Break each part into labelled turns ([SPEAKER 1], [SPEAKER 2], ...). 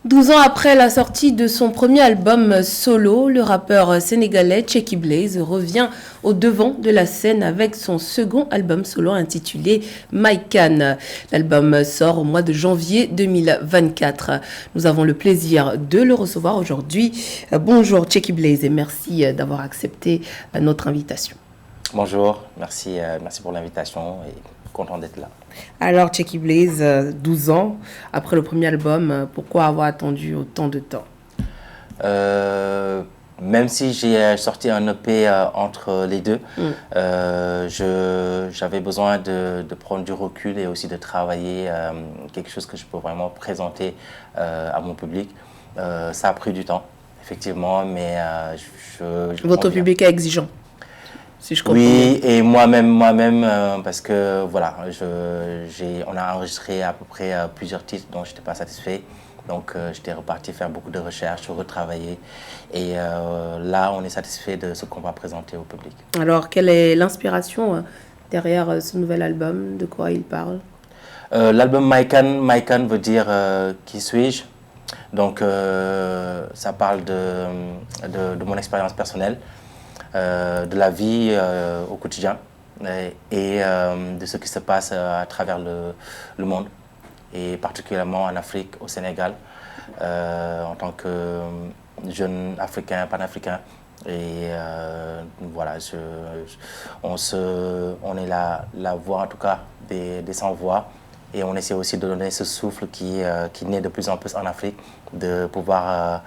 [SPEAKER 1] 12 ans après la sortie de son premier album solo, le rappeur sénégalais Tcheki Blaze revient au devant de la scène avec son second album solo intitulé Maïkan. L'album sort au mois de janvier 2024. Nous avons le plaisir de le recevoir aujourd'hui. Bonjour Tcheki Blaze et merci d'avoir accepté notre invitation.
[SPEAKER 2] Bonjour, merci pour l'invitation et content d'être là.
[SPEAKER 1] Alors Tcheki Blaze, 12 ans après le premier album, pourquoi avoir attendu autant de temps?
[SPEAKER 2] Même si j'ai sorti un EP entre les deux, j'avais besoin de prendre du recul et aussi de travailler quelque chose que je peux vraiment présenter à mon public. Ça a pris du temps, effectivement, mais
[SPEAKER 1] Votre public est exigeant, si je comprends
[SPEAKER 2] oui,
[SPEAKER 1] bien.
[SPEAKER 2] et moi-même, parce que voilà, on a enregistré à peu près plusieurs titres dont je n'étais pas satisfait. Donc j'étais reparti faire beaucoup de recherches, retravailler. Et là, on est satisfait de ce qu'on va présenter au public.
[SPEAKER 1] Alors, quelle est l'inspiration derrière ce nouvel album? De quoi il parle?
[SPEAKER 2] L'album Maïkan veut dire qui suis-je? Donc ça parle de mon expérience personnelle. De la vie au quotidien et de ce qui se passe à travers le monde et particulièrement en Afrique, au Sénégal, en tant que jeune africain, panafricain. Et voilà, on est la voix en tout cas des sans-voix. Et on essaie aussi de donner ce souffle qui naît de plus en plus en Afrique, de pouvoir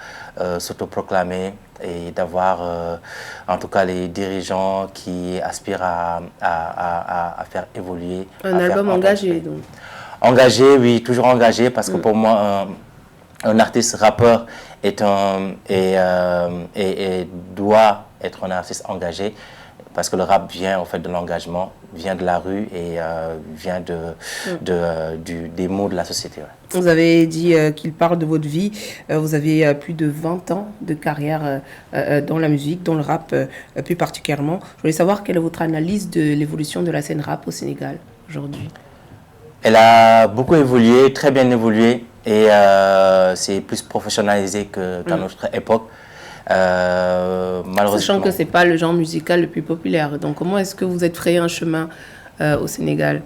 [SPEAKER 2] s'autoproclamer et d'avoir en tout cas les dirigeants qui aspirent à faire évoluer.
[SPEAKER 1] Un album engagé, donc.
[SPEAKER 2] Engagé, oui, toujours engagé, parce que pour moi, un artiste rappeur doit être un artiste engagé. Parce que le rap vient en fait de l'engagement, vient de la rue et vient des mots de la société. Ouais.
[SPEAKER 1] Vous avez dit qu'il parle de votre vie. Vous avez plus de 20 ans de carrière dans la musique, dans le rap plus particulièrement. Je voulais savoir quelle est votre analyse de l'évolution de la scène rap au Sénégal aujourd'hui.
[SPEAKER 2] Elle a beaucoup évolué, très bien évolué et c'est plus professionnalisé qu'à notre époque.
[SPEAKER 1] Malheureusement. Sachant que ce n'est pas le genre musical le plus populaire. Donc comment est-ce que vous êtes frayé un chemin au Sénégal?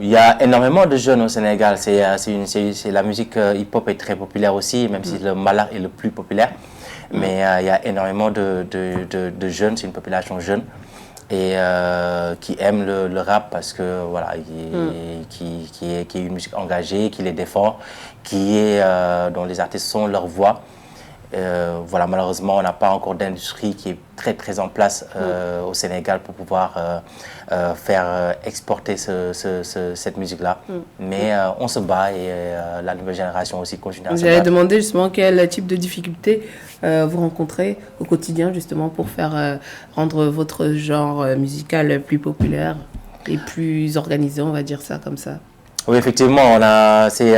[SPEAKER 2] Il y a énormément de jeunes au Sénégal. La musique hip-hop est très populaire aussi, même si le malard est le plus populaire. Mais il y a énormément de jeunes, c'est une population jeune. Et qui aiment le rap parce que voilà, qui est une musique engagée, qui les défend, dont les artistes sont leur voix. Voilà, malheureusement, on n'a pas encore d'industrie qui est très en place au Sénégal pour pouvoir faire exporter cette musique-là. Mais on se bat et la nouvelle génération aussi continue à se battre.
[SPEAKER 1] J'allais demander justement quel type de difficultés vous rencontrez au quotidien justement pour faire rendre votre genre musical plus populaire et plus organisé, on va dire ça comme ça.
[SPEAKER 2] Oui, effectivement, c'est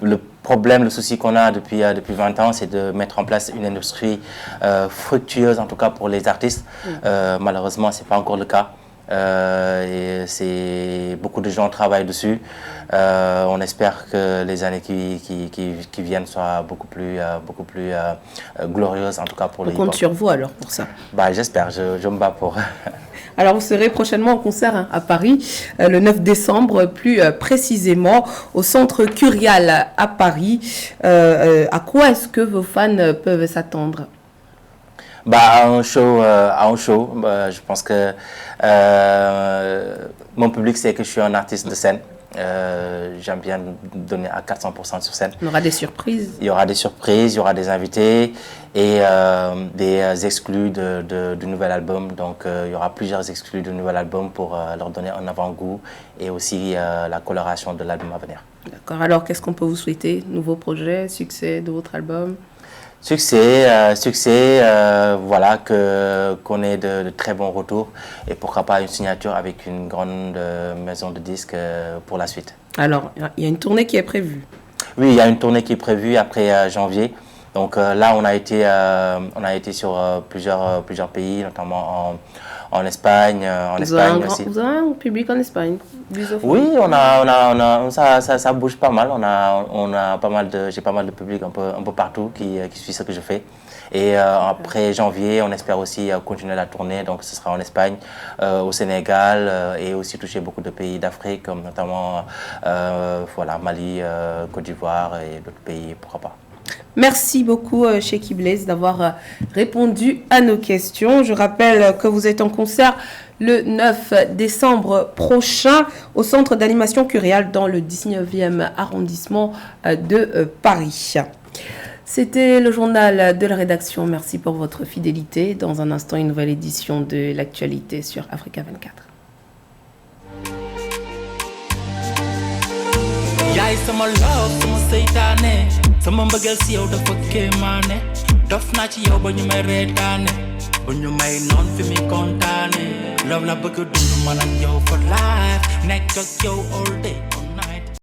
[SPEAKER 2] le problème, le souci qu'on a depuis 20 ans, c'est de mettre en place une industrie fructueuse, en tout cas pour les artistes. Malheureusement, ce n'est pas encore le cas. Beaucoup de gens travaillent dessus. On espère que les années qui viennent soient beaucoup plus glorieuses, en tout cas pour les hip-hop.
[SPEAKER 1] On compte sur vous alors pour ça.
[SPEAKER 2] Bah, j'espère, je me bats pour.
[SPEAKER 1] Alors, vous serez prochainement en concert à Paris, le 9 décembre, plus précisément au Centre Curial à Paris. À quoi est-ce que vos fans peuvent s'attendre?
[SPEAKER 2] À un show. Je pense que mon public sait que je suis un artiste de scène. J'aime bien donner à 400% sur scène.
[SPEAKER 1] Il y aura des surprises.
[SPEAKER 2] Il y aura des surprises, il y aura des invités et des exclus du nouvel album. Donc il y aura plusieurs exclus du nouvel album pour leur donner un avant-goût et aussi la coloration de l'album à venir.
[SPEAKER 1] D'accord. Alors qu'est-ce qu'on peut vous souhaiter? Nouveau projet, succès de votre album?
[SPEAKER 2] Succès, voilà, qu'on ait de très bons retours et pourquoi pas une signature avec une grande maison de disques pour la suite.
[SPEAKER 1] Alors, il y a une tournée qui est prévue?
[SPEAKER 2] Oui, il y a une tournée qui est prévue après janvier. Donc là, on a été sur plusieurs pays, notamment en Espagne, en Espagne aussi.
[SPEAKER 1] Vous avez un public en Espagne?
[SPEAKER 2] Oui, ça bouge pas mal. J'ai pas mal de public un peu partout qui suit ce que je fais. Et après janvier, on espère aussi continuer la tournée. Donc ce sera en Espagne, au Sénégal et aussi toucher beaucoup de pays d'Afrique, comme notamment Mali, Côte d'Ivoire et d'autres pays, pourquoi pas.
[SPEAKER 1] Merci beaucoup, Sheky Blaze, d'avoir répondu à nos questions. Je rappelle que vous êtes en concert le 9 décembre prochain au Centre d'animation Curial dans le 19e arrondissement de Paris. C'était le journal de la rédaction. Merci pour votre fidélité. Dans un instant, une nouvelle édition de l'actualité sur Africa 24.
[SPEAKER 3] yaay sama love sama seytaane sama mbëggeel si yow dafa kéemaane dof naa ci yow ba ñu may reetaane ba ñu may noon fi mi kontaane love la bëgg dund man ak yow for life nekk ak yow all day